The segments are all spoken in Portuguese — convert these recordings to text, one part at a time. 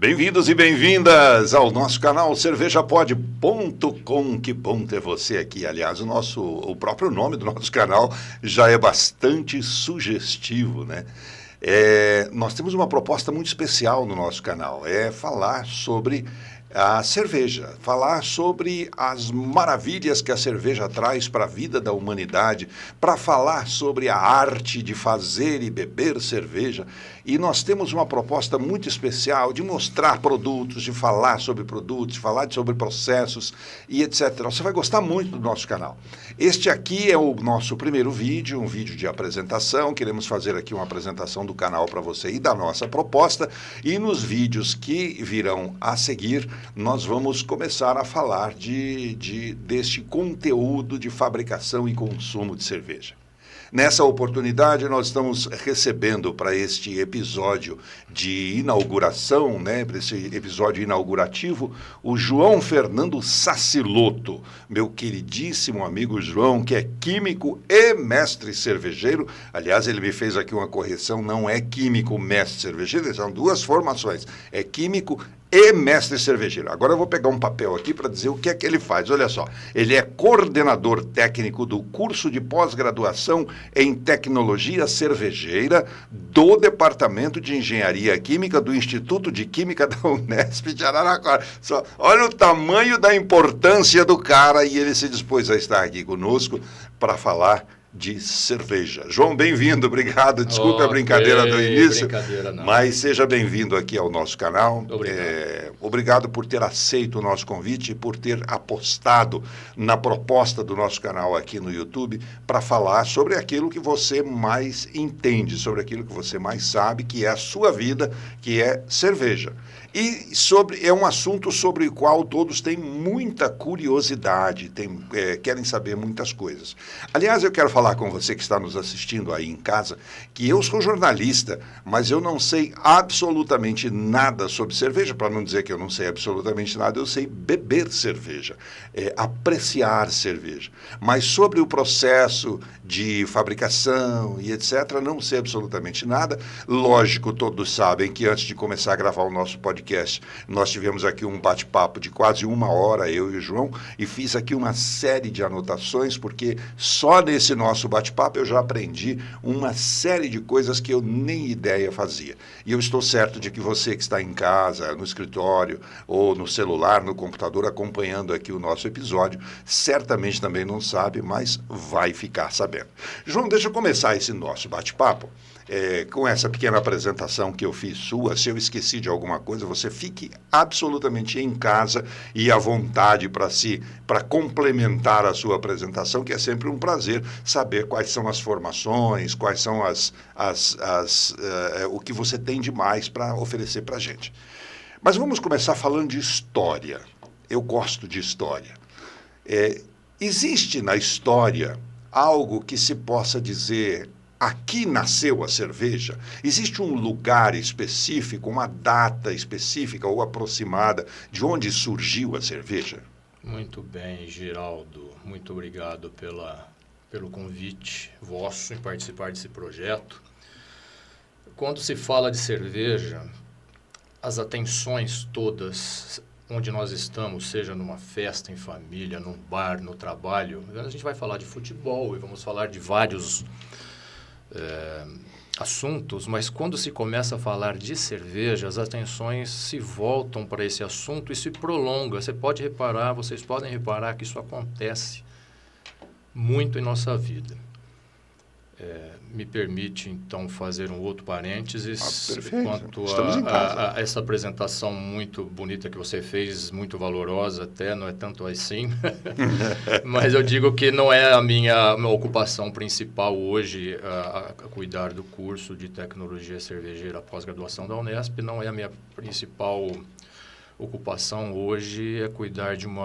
Bem-vindos e bem-vindas ao nosso canal cervejapod.com. Que bom ter você aqui. Aliás, o próprio nome do nosso canal já é bastante sugestivo, né? Nós temos uma proposta muito especial no nosso canal, é falar sobre a cerveja, falar sobre as maravilhas que a cerveja traz para a vida da humanidade, para falar sobre a arte de fazer e beber cerveja. E nós temos uma proposta muito especial de mostrar produtos, de falar sobre produtos, de falar sobre processos e etc. Você vai gostar muito do nosso canal. Este aqui é o nosso primeiro vídeo, um vídeo de apresentação. Queremos fazer aqui uma apresentação do canal para você e da nossa proposta. E nos vídeos que virão a seguir, nós vamos começar a falar deste conteúdo de fabricação e consumo de cerveja. Nessa oportunidade, nós estamos recebendo para este episódio de inauguração, para esse episódio inaugurativo, o João Fernando Sacilotto, meu queridíssimo amigo João, que é químico e mestre cervejeiro. Aliás, ele me fez aqui uma correção, não é químico mestre cervejeiro, são duas formações, é químico e mestre cervejeiro. Agora eu vou pegar um papel aqui para dizer o que é que ele faz. Olha só, ele é coordenador técnico do curso de pós-graduação em tecnologia cervejeira do Departamento de Engenharia Química do Instituto de Química da Unesp de Araraquara. Olha o tamanho da importância do cara, e ele se dispôs a estar aqui conosco para falar de cerveja. João, bem-vindo, obrigado. Desculpe a brincadeira do início, mas seja bem-vindo aqui ao nosso canal. Obrigado por ter aceito o nosso convite e por ter apostado na proposta do nosso canal aqui no YouTube para falar sobre aquilo que você mais entende, sobre aquilo que você mais sabe, que é a sua vida, que é cerveja. E é um assunto sobre o qual todos têm muita curiosidade, querem saber muitas coisas. Aliás, eu quero falar com você que está nos assistindo aí em casa, que eu sou jornalista, mas eu não sei absolutamente nada sobre cerveja. Para não dizer que eu não sei absolutamente nada, eu sei beber cerveja, apreciar cerveja. Mas sobre o processo de fabricação e etc., não sei absolutamente nada. Lógico, todos sabem que antes de começar a gravar o nosso podcast, nós tivemos aqui um bate-papo de quase 1 hora, eu e o João, e fiz aqui uma série de anotações, porque só nesse nosso bate-papo eu já aprendi uma série de coisas que eu nem ideia fazia. E eu estou certo de que você que está em casa, no escritório, ou no celular, no computador, acompanhando aqui o nosso episódio, certamente também não sabe, mas vai ficar sabendo. João, deixa eu começar esse nosso bate-papo. Com essa pequena apresentação que eu fiz sua. Se eu esqueci de alguma coisa, você fique absolutamente em casa e à vontade para complementar a sua apresentação, que é sempre um prazer saber quais são as formações, quais são o que você tem de mais para oferecer para a gente. Mas vamos começar falando de história. Eu gosto de história. Existe na história algo que se possa dizer: aqui nasceu a cerveja? Existe um lugar específico, uma data específica ou aproximada de onde surgiu a cerveja? Muito bem, Geraldo. Muito obrigado pelo convite vosso em participar desse projeto. Quando se fala de cerveja, as atenções todas onde nós estamos, seja numa festa em família, num bar, no trabalho, a gente vai falar de futebol e vamos falar de vários assuntos, mas quando se começa a falar de cerveja, as atenções se voltam para esse assunto e se prolonga. Vocês podem reparar que isso acontece muito em nossa vida. Me permite, então, fazer um outro parênteses quanto a essa apresentação muito bonita que você fez, muito valorosa até, não é tanto assim, mas eu digo que não é a minha ocupação principal hoje a cuidar do curso de tecnologia cervejeira pós-graduação da Unesp. Não é a minha principal ocupação hoje, é cuidar de um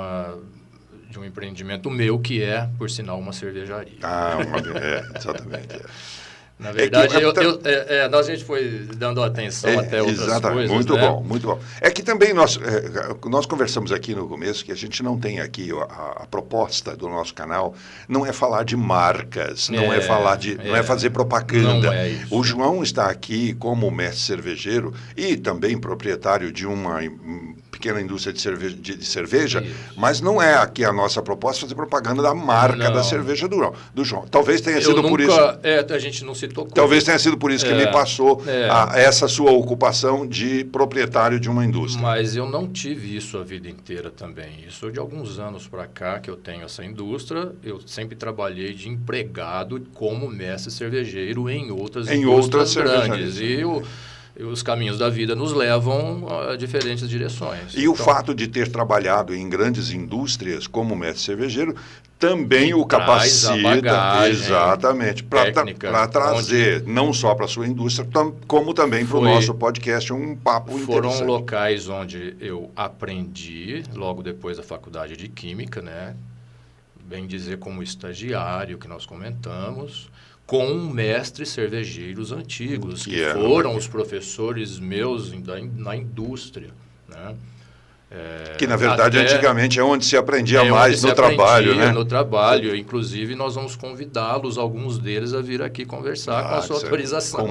empreendimento meu, que é, por sinal, uma cervejaria. Exatamente. Na verdade, a gente foi dando atenção até outras exatamente, coisas, muito né? bom, muito bom. É que também nós conversamos aqui no começo que a gente não tem aqui a proposta do nosso canal, não é falar de marcas, não é falar não é fazer propaganda. Não é isso. O João está aqui como mestre cervejeiro e também proprietário de uma pequena indústria de cerveja, mas não é aqui a nossa proposta fazer propaganda da marca da cerveja do João. Talvez tenha sido por isso. A gente não se tocou. Talvez tenha sido por isso que me passou essa sua ocupação de proprietário de uma indústria. Mas eu não tive isso a vida inteira também. Isso de alguns anos para cá que eu tenho essa indústria, eu sempre trabalhei de empregado como mestre cervejeiro em outras indústrias grandes. E os caminhos da vida nos levam a diferentes direções. E o fato de ter trabalhado em grandes indústrias como mestre cervejeiro também o capacita, exatamente, para trazer, não só para a sua indústria, como também para o nosso podcast, um papo interessante. Foram locais onde eu aprendi, logo depois da faculdade de Química, né? Bem dizer como estagiário, que nós comentamos, com mestres cervejeiros antigos, que foram os professores meus na indústria, né? Que, na verdade, antigamente é onde se aprendia mais no trabalho, né? No trabalho. Inclusive, nós vamos convidá-los, alguns deles, a vir aqui conversar com a sua autorização.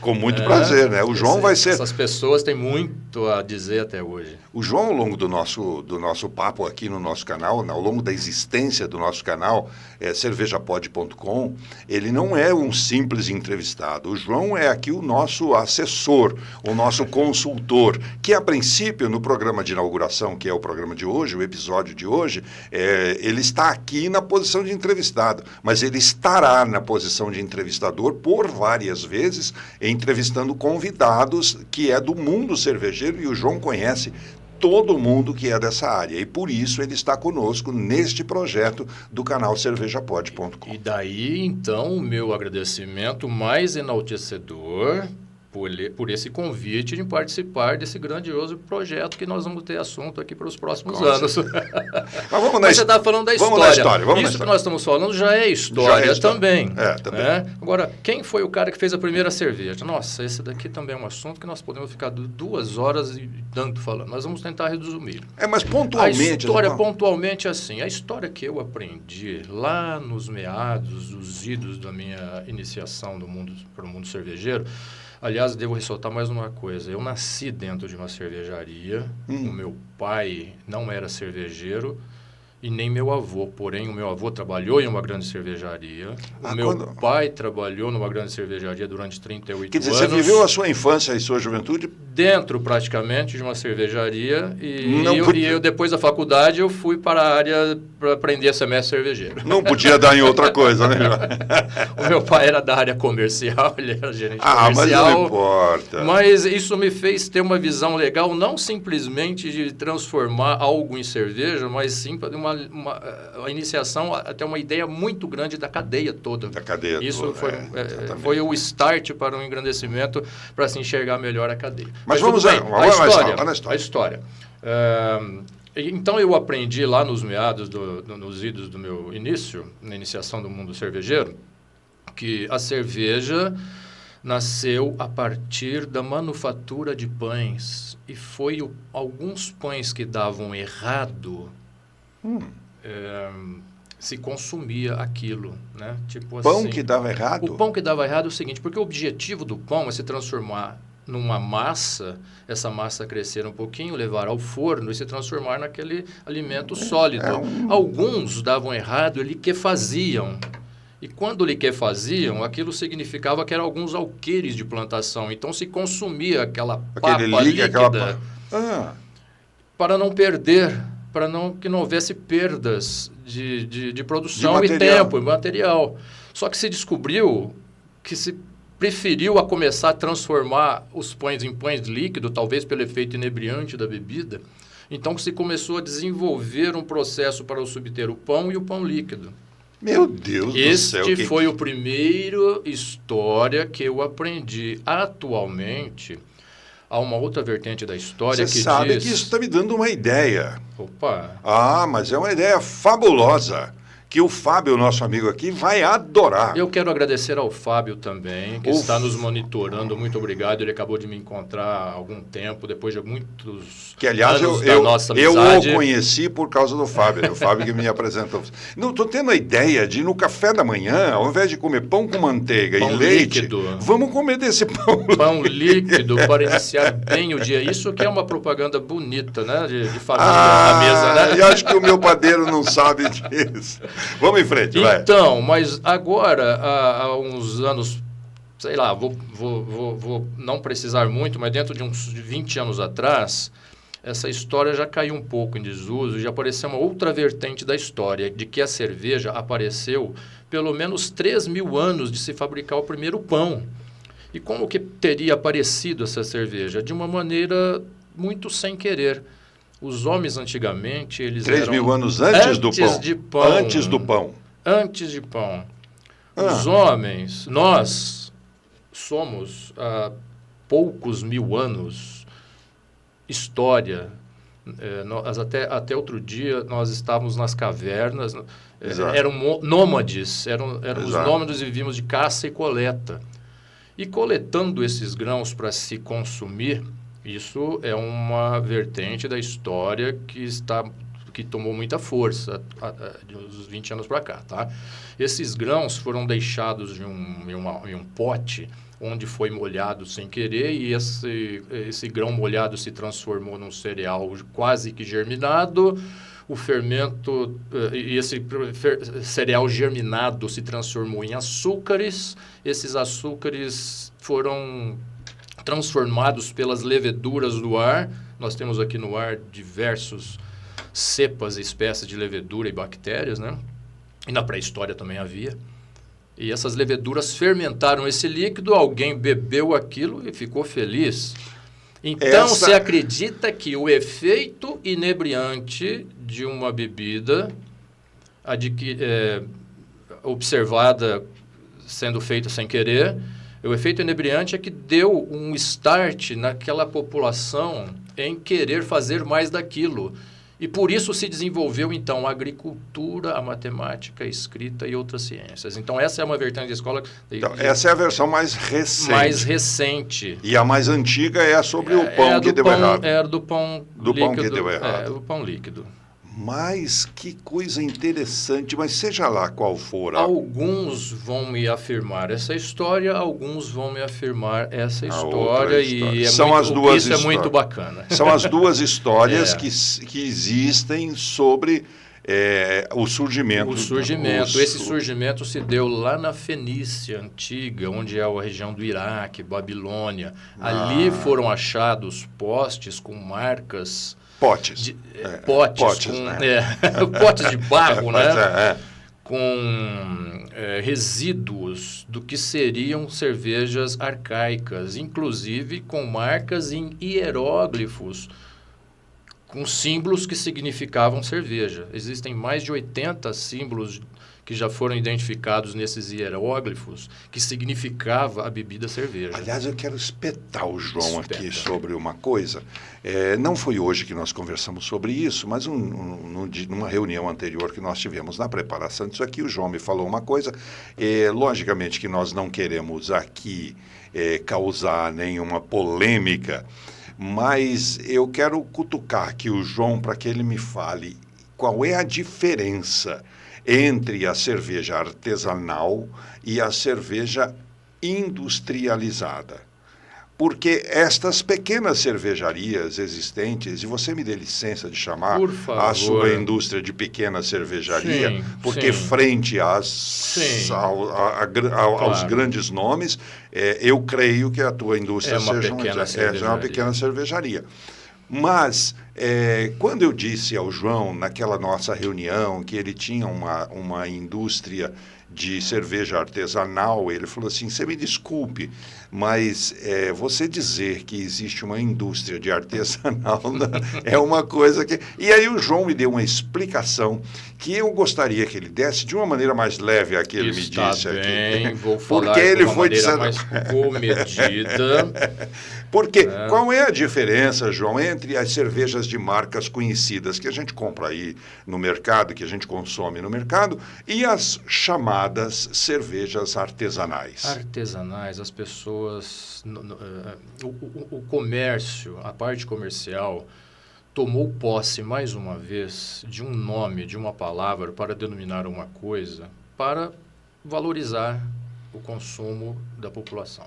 Com muito prazer, né? O João vai ser... Essas pessoas têm muito a dizer até hoje. O João, ao longo do nosso papo aqui no nosso canal, ao longo da existência do nosso canal, cervejapod.com, ele não é um simples entrevistado. O João é aqui o nosso assessor, o nosso consultor, que, a princípio, no programa de inauguração, que é o programa de hoje, o episódio de hoje, ele está aqui na posição de entrevistado, mas ele estará na posição de entrevistador por várias vezes, entrevistando convidados que é do mundo cervejeiro, e o João conhece todo mundo que é dessa área, e por isso ele está conosco neste projeto do canal cervejapod.com. E daí, então, o meu agradecimento mais enaltecedor por esse convite de participar desse grandioso projeto que nós vamos ter assunto aqui para os próximos anos. Mas você está falando da história. Isso que nós estamos falando já é história também. Né? Agora, quem foi o cara que fez a primeira cerveja? Nossa, esse daqui também é um assunto que nós podemos ficar 2 horas e tanto falando. Nós vamos tentar resumir. Mas pontualmente... Pontualmente assim, a história que eu aprendi lá nos meados, dos idos da minha iniciação para o mundo cervejeiro. Aliás, devo ressaltar mais uma coisa. Eu nasci dentro de uma cervejaria. O meu pai não era cervejeiro e nem meu avô. Porém, o meu avô trabalhou em uma grande cervejaria. O meu pai trabalhou numa grande cervejaria durante 38 anos. Quer dizer, você viveu a sua infância e sua juventude? Dentro, praticamente, de uma cervejaria. E eu, depois da faculdade, eu fui para a área para aprender a ser mestre cervejeiro. Não podia dar em outra coisa, né? O meu pai era da área comercial, ele era gerente comercial. Mas não importa. Mas isso me fez ter uma visão legal, não simplesmente de transformar algo em cerveja, mas sim para uma iniciação, até uma ideia muito grande da cadeia toda. Da cadeia toda. Isso foi o start para um engrandecimento, para se enxergar melhor a cadeia. Mas vamos lá, a história. Então, eu aprendi lá nos meados, nos idos do meu início, na iniciação do mundo cervejeiro, que a cerveja nasceu a partir da manufatura de pães. E foi alguns pães que davam errado, se consumia aquilo, né? Tipo pão assim, que dava errado? O pão que dava errado é o seguinte, porque o objetivo do pão é se transformar numa massa, essa massa crescer um pouquinho, levar ao forno e se transformar naquele alimento sólido. Alguns davam errado e liquefaziam. E quando liquefaziam, aquilo significava que eram alguns alqueires de plantação. Então se consumia aquela papa líquida para não perder, que não houvesse perdas de produção e tempo e material. Só que se descobriu que se preferiu a começar a transformar os pães em pães líquidos, talvez pelo efeito inebriante da bebida. Então se começou a desenvolver um processo para subter o pão e o pão líquido. Meu Deus do céu. Este foi o primeiro história que eu aprendi. Atualmente, há uma outra vertente da história Você sabe diz... que isso está me dando uma ideia. Opa! Mas é uma ideia fabulosa. que o Fábio, nosso amigo aqui, vai adorar. Eu quero agradecer ao Fábio também, que está nos monitorando. Muito obrigado. Ele acabou de me encontrar há algum tempo, depois de muitos que, aliás, anos da nossa eu amizade. o conheci por causa do Fábio. O Fábio que me apresentou. Não, estou tendo a ideia de, no café da manhã, ao invés de comer pão com manteiga Pão e leite, líquido. vamos comer desse pão. Pão líquido para iniciar bem o dia. Isso que é uma propaganda bonita, né? De família na mesa, né? E acho que o meu padeiro não sabe disso. Vamos em frente, vai. Então, mas agora, há uns anos, sei lá, vou não precisar muito, mas dentro de uns 20 anos atrás, essa história já caiu um pouco em desuso, já apareceu uma outra vertente da história, de que a cerveja apareceu pelo menos 3.000 anos de se fabricar o primeiro pão. E como que teria aparecido essa cerveja? De uma maneira muito sem querer. Os homens antigamente, eles 3.000 anos antes do pão. de pão. Antes do pão. Antes de pão. Os homens, nós somos há poucos mil anos, história. Até outro dia nós estávamos nas cavernas, eram nômades, éramos nômades e vivíamos de caça e coleta. E coletando esses grãos para se consumir, isso é uma vertente da história que tomou muita força de uns 20 anos para cá, tá? Esses grãos foram deixados em um pote onde foi molhado sem querer e esse grão molhado se transformou num cereal quase que germinado. O fermento, e esse cereal germinado se transformou em açúcares. Esses açúcares foram transformados pelas leveduras do ar. Nós temos aqui no ar diversos cepas e espécies de levedura e bactérias, né? E na pré-história também havia. E essas leveduras fermentaram esse líquido, alguém bebeu aquilo e ficou feliz. Então, você acredita que o efeito inebriante de uma bebida observada sendo feita sem querer, o efeito inebriante é que deu um start naquela população em querer fazer mais daquilo. E por isso se desenvolveu, então, a agricultura, a matemática, a escrita e outras ciências. Então, essa é uma vertente da escola. Então, essa é a versão mais recente. Mais recente. E a mais antiga é sobre o pão que deu errado. Era do pão líquido. Do pão que deu errado. O pão líquido. Mas que coisa interessante, mas seja lá qual for. Alguns vão me afirmar essa história, alguns vão me afirmar essa história. E isso é muito bacana. São as duas histórias que existem sobre o surgimento. Esse surgimento se deu lá na Fenícia Antiga, onde é a região do Iraque, Babilônia. Ali foram achados postes com marcas... Potes. Potes de barro, né? Com resíduos do que seriam cervejas arcaicas, inclusive com marcas em hieróglifos, com símbolos que significavam cerveja. Existem mais de 80 símbolos que já foram identificados nesses hieróglifos, que significava a bebida cerveja. Aliás, eu quero espetar o João aqui sobre uma coisa. Não foi hoje que nós conversamos sobre isso, mas numa reunião anterior que nós tivemos na preparação disso aqui, o João me falou uma coisa. Logicamente que nós não queremos aqui causar nenhuma polêmica, mas eu quero cutucar aqui o João para que ele me fale qual é a diferença entre a cerveja artesanal e a cerveja industrializada. Porque estas pequenas cervejarias existentes, e você me dê licença de chamar a sua indústria de pequena cervejaria, porque frente aos grandes nomes, eu creio que a tua indústria seja uma pequena cervejaria. Mas, quando eu disse ao João, naquela nossa reunião, que ele tinha uma indústria de cerveja artesanal, ele falou assim, você me desculpe, mas você dizer que existe uma indústria de artesanal é uma coisa que... E aí o João me deu uma explicação que eu gostaria que ele desse de uma maneira mais leve a que ele me disse bem, aqui. Vou falar porque ele de uma foi maneira mais comedida. Porque qual é a diferença, João, entre as cervejas de marcas conhecidas que a gente compra aí no mercado, que a gente consome no mercado, e as chamadas cervejas artesanais? Artesanais, as pessoas... O comércio, a parte comercial, tomou posse mais uma vez de um nome, de uma palavra para denominar uma coisa, para valorizar o consumo da população.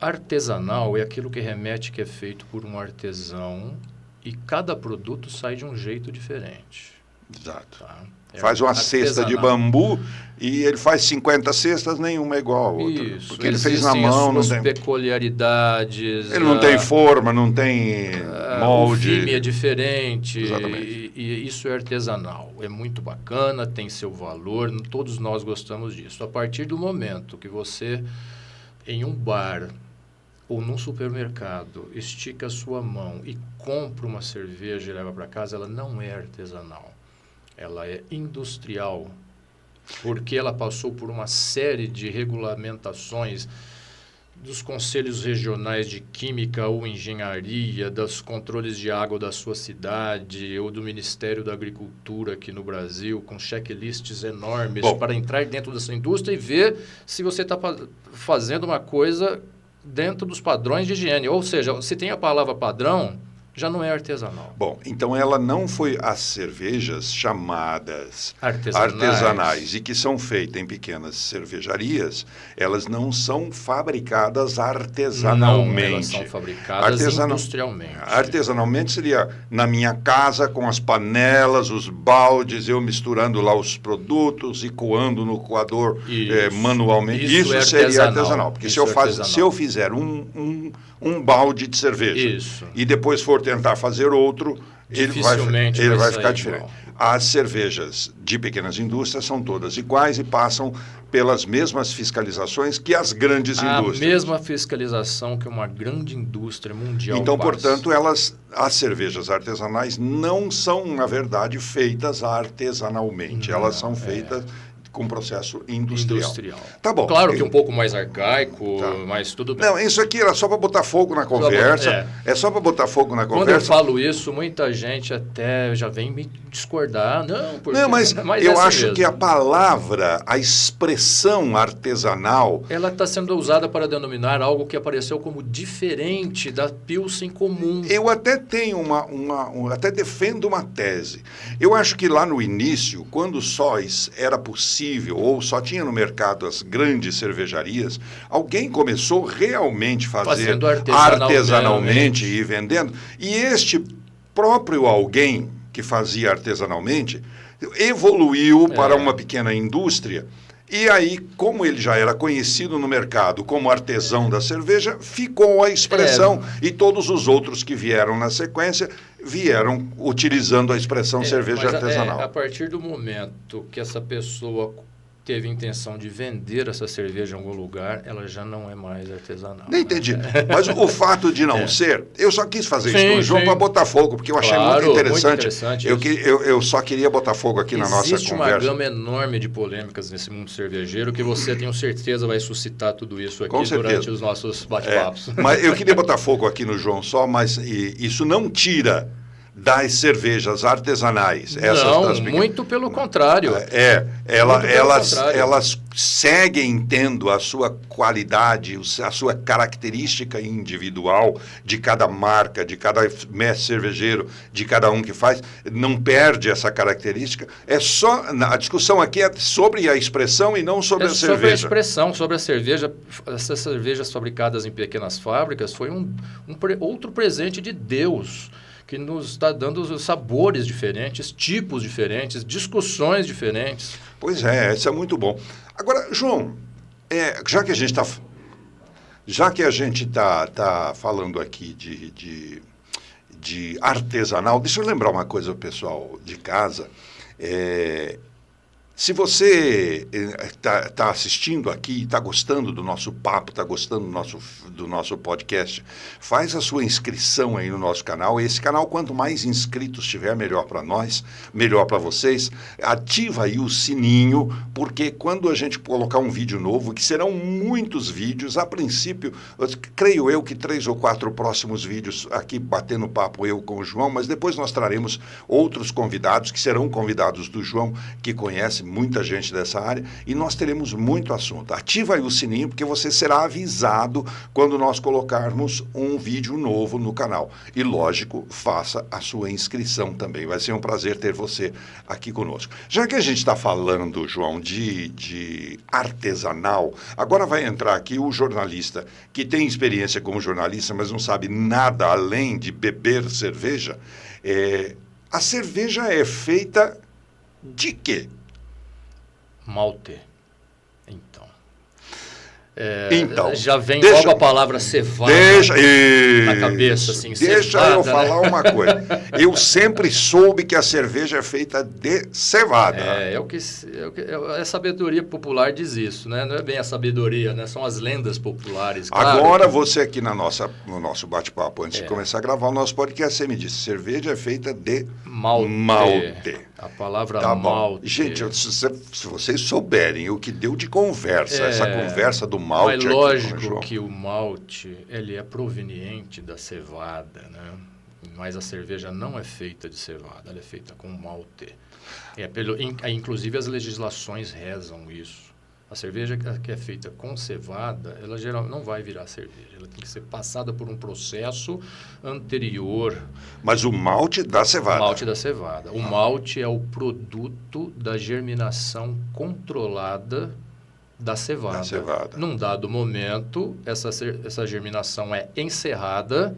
Artesanal é aquilo que remete que é feito por um artesão e cada produto sai de um jeito diferente. Exato. Tá? Faz uma cesta de bambu e ele faz 50 cestas, nenhuma é igual a outra. Isso. Porque ele fez na mão, não tem peculiaridades. Ele não tem forma, não tem molde. O vime é diferente. Exatamente. E isso é artesanal. É muito bacana, tem seu valor, todos nós gostamos disso. A partir do momento que você, em um bar ou num supermercado, estica a sua mão e compra uma cerveja e leva para casa, ela não é artesanal. Ela é industrial, porque ela passou por uma série de regulamentações dos conselhos regionais de química ou engenharia, dos controles de água da sua cidade ou do Ministério da Agricultura aqui no Brasil, com checklists enormes para entrar dentro dessa indústria e ver se você está fazendo uma coisa dentro dos padrões de higiene. Ou seja, se tem a palavra padrão, já não é artesanal. Bom, então ela não foi as cervejas chamadas artesanais e que são feitas em pequenas cervejarias, elas não são fabricadas artesanalmente. Não, elas são fabricadas industrialmente. Artesanalmente seria na minha casa, com as panelas, os baldes, eu misturando lá os produtos e coando no coador manualmente. Isso seria artesanal. Porque se eu fizer um balde de cerveja e depois for tentar fazer outro, ele vai ficar diferente. As cervejas de pequenas indústrias são todas iguais e passam pelas mesmas fiscalizações que as grandes indústrias. A mesma fiscalização que uma grande indústria mundial Então, passa. portanto, as cervejas artesanais não são, na verdade, feitas artesanalmente. Elas são feitas com processo industrial. Tá bom. Claro que um pouco mais arcaico, mas tudo bem. Não, isso aqui era só para botar fogo na conversa. É só para botar fogo na conversa. Quando eu falo isso, muita gente até já vem me discordar. Não, mas eu acho que a palavra, a expressão artesanal... ela está sendo usada para denominar algo que apareceu como diferente da Pilsen comum. Eu até tenho até defendo uma tese. Eu acho que lá no início, quando só era possível, ou só tinha no mercado as grandes cervejarias, alguém começou realmente fazendo artesanalmente e vendendo, e este próprio alguém que fazia artesanalmente evoluiu para uma pequena indústria, e aí, como ele já era conhecido no mercado como artesão da cerveja, ficou a expressão, e todos os outros que vieram na sequência vieram utilizando a expressão cerveja artesanal. A partir do momento que essa pessoa teve intenção de vender essa cerveja em algum lugar, ela já não é mais artesanal. Nem entendi. Mas o fato de não ser, eu só quis fazer isso com o João para botar fogo, porque eu achei muito interessante. Eu só queria botar fogo aqui na nossa conversa. Existe uma gama enorme de polêmicas nesse mundo cervejeiro que você, tenho certeza, vai suscitar tudo isso aqui durante os nossos bate-papos. Mas eu queria botar fogo aqui no João só, mas isso não tira das cervejas artesanais. Muito pelo contrário. Elas seguem tendo a sua qualidade, a sua característica individual de cada marca, de cada mestre cervejeiro, de cada um que faz, não perde essa característica. A discussão aqui é sobre a expressão e não sobre a cerveja. Sobre a expressão, sobre a cerveja. Essas cervejas fabricadas em pequenas fábricas foi outro presente de Deus, que nos está dando sabores diferentes, tipos diferentes, discussões diferentes. Pois é, isso é muito bom. Agora, João, já que a gente está falando aqui de artesanal, deixa eu lembrar uma coisa, pessoal de casa. Se você está assistindo aqui, está gostando do nosso papo, está gostando do nosso podcast, faz a sua inscrição aí no nosso canal. Esse canal, quanto mais inscritos tiver, melhor para nós, melhor para vocês. Ativa aí o sininho, porque quando a gente colocar um vídeo novo, que serão muitos vídeos, a princípio, creio eu que 3 ou 4 próximos vídeos aqui batendo papo eu com o João, mas depois nós traremos outros convidados, que serão convidados do João, que conhece muita gente dessa área, e nós teremos muito assunto. Ativa aí o sininho, porque você será avisado quando nós colocarmos um vídeo novo no canal. E, lógico, faça a sua inscrição também. Vai ser um prazer ter você aqui conosco. Já que a gente está falando, João, de artesanal, agora vai entrar aqui o jornalista que tem experiência como jornalista, mas não sabe nada além de beber cerveja. A cerveja é feita de quê? Malte. Então, já vem logo a palavra cevada na cabeça, assim, deixa cevada, eu falar uma coisa. Eu sempre soube que a cerveja é feita de cevada. É a sabedoria popular diz isso, né? Não é bem a sabedoria, né? São as lendas populares. Claro. Agora você aqui no nosso bate-papo, antes de começar a gravar o nosso podcast, você me disse, cerveja é feita de malte. A palavra tá malte. Bom. Gente, se vocês souberem o que deu de conversa, essa conversa do malte. Mas lógico que o malte, ele é proveniente da cevada, né? Mas a cerveja não é feita de cevada, ela é feita com malte. Inclusive as legislações rezam isso. A cerveja que é feita com cevada, ela geralmente não vai virar cerveja. Ela tem que ser passada por um processo anterior. Mas o malte da cevada. O malte da cevada. O malte é o produto da germinação controlada da cevada. Num dado momento, essa germinação é encerrada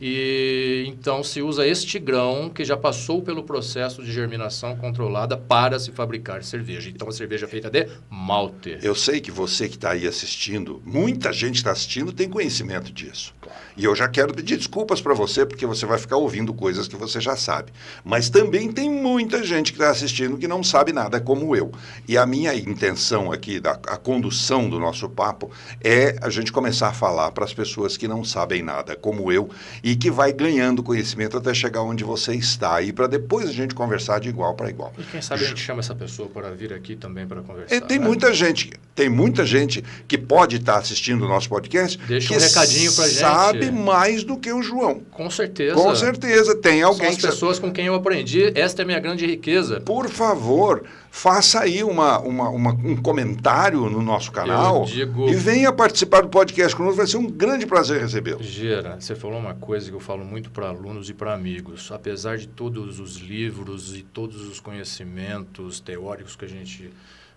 e então se usa este grão que já passou pelo processo de germinação controlada para se fabricar cerveja. Então a cerveja é feita de malte. Eu sei que você que está aí assistindo, muita gente está assistindo, tem conhecimento disso. E eu já quero pedir desculpas para você, porque você vai ficar ouvindo coisas que você já sabe. Mas também tem muita gente que está assistindo que não sabe nada como eu. E a minha intenção aqui, a condução do nosso papo, é a gente começar a falar para as pessoas que não sabem nada como eu e que vai ganhando conhecimento até chegar onde você está aí, para depois a gente conversar de igual para igual. E quem sabe a gente chama essa pessoa para vir aqui também para conversar. Tem muita gente que pode estar assistindo o nosso podcast. Deixa um recadinho para a gente. Sabe mais do que o João. Com certeza. Com certeza. Tem alguém. São as pessoas com quem eu aprendi. Esta é a minha grande riqueza. Por favor, faça aí um comentário no nosso canal e venha participar do podcast conosco. Vai ser um grande prazer recebê-lo. Gera, você falou uma coisa que eu falo muito para alunos e para amigos. Apesar de todos os livros e todos os conhecimentos teóricos que a gente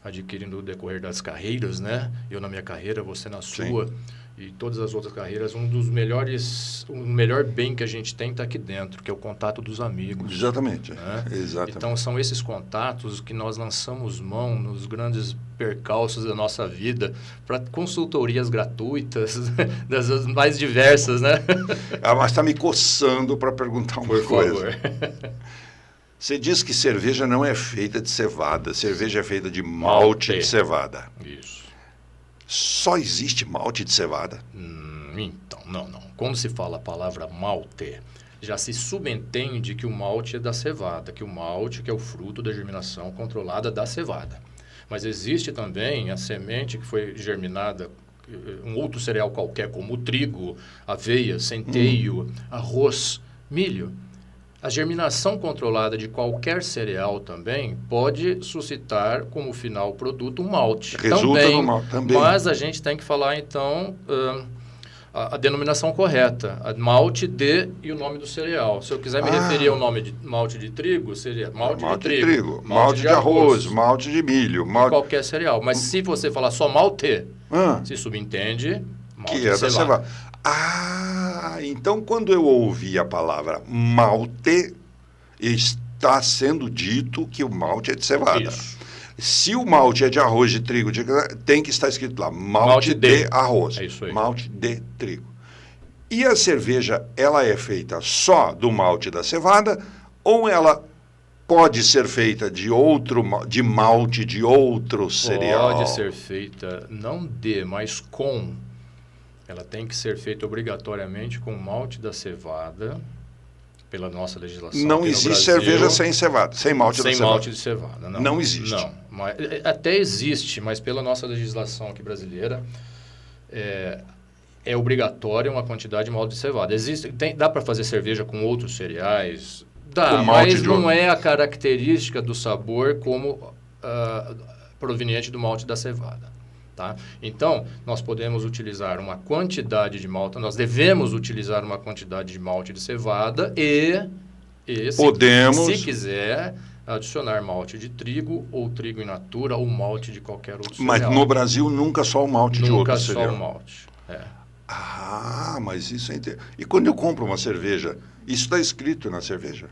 adquire no decorrer das carreiras, né? Eu na minha carreira, você na sua. Sim. E todas as outras carreiras, o melhor bem que a gente tem está aqui dentro, que é o contato dos amigos. Exatamente. Né? Exatamente. Então, são esses contatos que nós lançamos mão nos grandes percalços da nossa vida para consultorias gratuitas, das mais diversas, né? Mas está me coçando para perguntar uma coisa. Por favor. Você diz que cerveja não é feita de cevada, cerveja é feita de malte de cevada. Isso. Só existe malte de cevada? Então, não. Quando se fala a palavra malte, já se subentende que o malte é da cevada, que o malte que é o fruto da germinação controlada da cevada. Mas existe também a semente que foi germinada, um outro cereal qualquer, como o trigo, aveia, centeio, arroz, milho. A germinação controlada de qualquer cereal também pode suscitar como final produto um malte. Resulta no malte também. Mas a gente tem que falar, então, a denominação correta. A malte de e o nome do cereal. Se eu quiser me referir ao nome de malte de trigo, seria malte de trigo. Malte de arroz, malte de milho. Qualquer cereal. Mas se você falar só malte, se subentende malte que é da cevada. Então quando eu ouvi a palavra malte, está sendo dito que o malte é de cevada. Isso. Se o malte é de arroz, de trigo, tem que estar escrito lá, malte de arroz, é isso aí. Malte de trigo. E a cerveja, ela é feita só do malte da cevada ou ela pode ser feita de malte de outro cereal? Pode ser feita não mas com. Ela tem que ser feita obrigatoriamente com malte da cevada, pela nossa legislação. Não existe cerveja sem cevada, sem malte da cevada. Sem malte de cevada, não. Não existe. Não, até existe, mas pela nossa legislação aqui brasileira, é obrigatória uma quantidade de malte de cevada. Dá para fazer cerveja com outros cereais? Dá, mas não é a característica do sabor como proveniente do malte da cevada. Tá? Então, nós podemos utilizar uma quantidade de malte, nós devemos utilizar uma quantidade de malte de cevada se quiser, adicionar malte de trigo, ou trigo in natura, ou malte de qualquer outro cereal. Mas no Brasil nunca só o malte de outro cereal. Nunca só o malte, Ah, mas isso é interessante. E quando eu compro uma cerveja, isso está escrito na cerveja?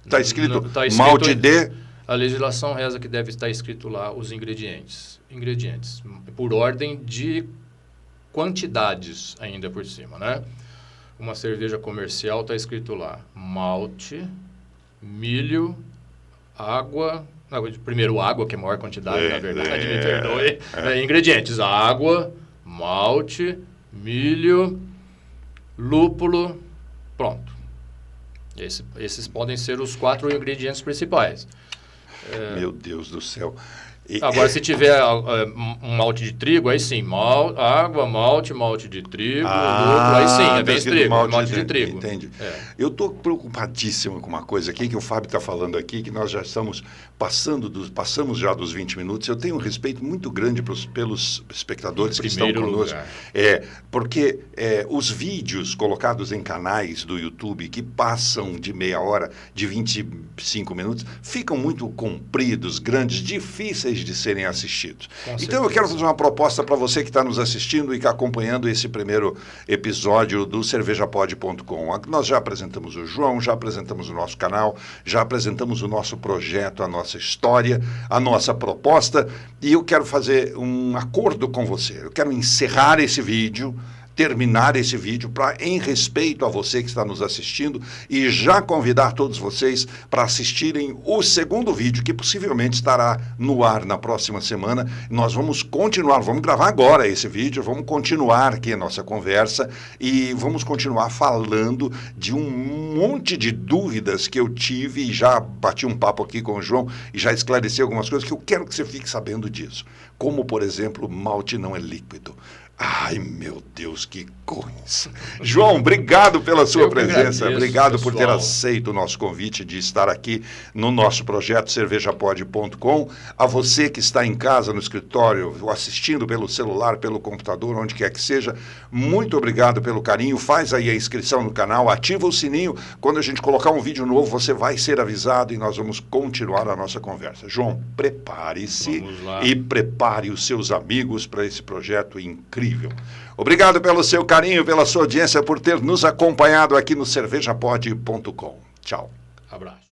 Está escrito malte de... A legislação reza que deve estar escrito lá os ingredientes, por ordem de quantidades ainda por cima, né? Uma cerveja comercial está escrito lá malte, milho, água, primeiro água, que é a maior quantidade, na verdade, me perdoe, ingredientes, água, malte, milho, lúpulo, pronto. Esses podem ser os 4 ingredientes principais. Meu Deus do céu. Agora, se tiver um malte de trigo, aí sim, água, malte de trigo, lúpulo, aí sim, é bem trigo, malte de trigo. Entendi. Eu estou preocupadíssimo com uma coisa aqui, que o Fábio está falando aqui, que nós já estamos passamos já dos 20 minutos. Eu tenho um respeito muito grande pelos espectadores que estão conosco. Porque os vídeos colocados em canais do YouTube, que passam de meia hora, de 25 minutos, ficam muito compridos, grandes, difíceis de serem assistidos. Então eu quero fazer uma proposta para você que está nos assistindo e que está acompanhando esse primeiro episódio do cervejapod.com. Nós já apresentamos o João, já apresentamos o nosso canal, já apresentamos o nosso projeto, a nossa história, a nossa proposta, e eu quero fazer um acordo com você. Eu quero encerrar esse vídeo, terminar esse vídeo em respeito a você que está nos assistindo, e já convidar todos vocês para assistirem o segundo vídeo, que possivelmente estará no ar na próxima semana. Nós vamos gravar agora esse vídeo, vamos continuar aqui a nossa conversa e vamos continuar falando de um monte de dúvidas que eu tive, e já bati um papo aqui com o João e já esclareci algumas coisas que eu quero que você fique sabendo disso. Como, por exemplo, malte não é líquido. Ai, meu Deus, que coisa. João, obrigado pela sua presença. Obrigado, pessoal, por ter aceito o nosso convite de estar aqui no nosso projeto cervejapod.com. A você que está em casa, no escritório, assistindo pelo celular, pelo computador, onde quer que seja, muito obrigado pelo carinho. Faz aí a inscrição no canal, ativa o sininho. Quando a gente colocar um vídeo novo, você vai ser avisado e nós vamos continuar a nossa conversa. João, prepare-se e prepare os seus amigos para esse projeto incrível. Obrigado pelo seu carinho, pela sua audiência, por ter nos acompanhado aqui no cervejapod.com. Tchau. Abraço.